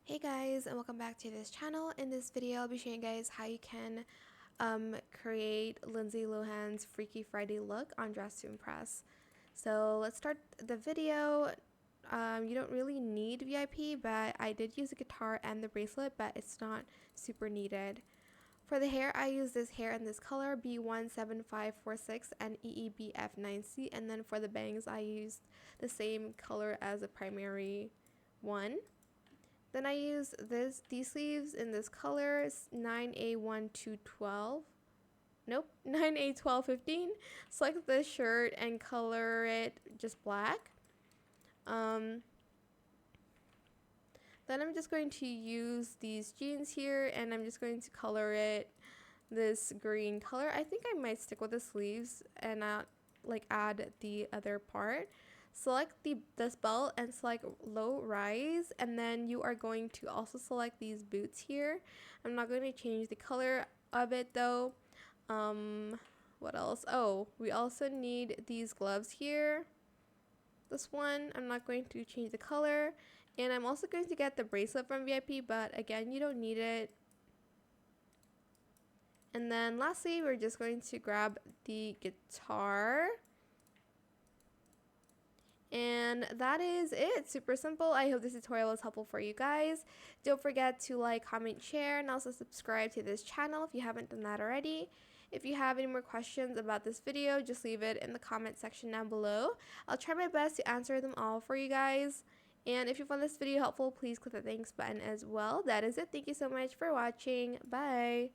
Hey guys, and welcome back to this channel. In this video, I'll be showing you guys how you can create Lindsay Lohan's Freaky Friday look on Dress to Impress. So let's start the video. You don't really need VIP, but I did use a guitar and the bracelet, but it's not super needed. For the hair, I use this hair in this color, B17546 and EEBF9C, and then for the bangs, I used the same color as the primary one. Then I use these sleeves in this color, 9A1212. Nope, 9A1215. Select the shirt and color it just black. Then I'm just going to use these jeans here and I'm just going to color it this green color. I think I might stick with the sleeves and not like add the other part. Select this belt and select low rise, and then you are going to also select these boots here. I'm not going to change the color of it though. What else? Oh, we also need these gloves here. This one, I'm not going to change the color, and I'm also going to get the bracelet from VIP, but again, you don't need it. And then lastly, we're just going to grab the guitar. And that is it. Super simple. I hope this tutorial was helpful for you guys. Don't forget to like, comment, share, and also subscribe to this channel if you haven't done that already. If you have any more questions about this video, just leave it in the comment section down below. I'll try my best to answer them all for you guys. And if you found this video helpful, please click the thanks button as well. That is it. Thank you so much for watching. Bye.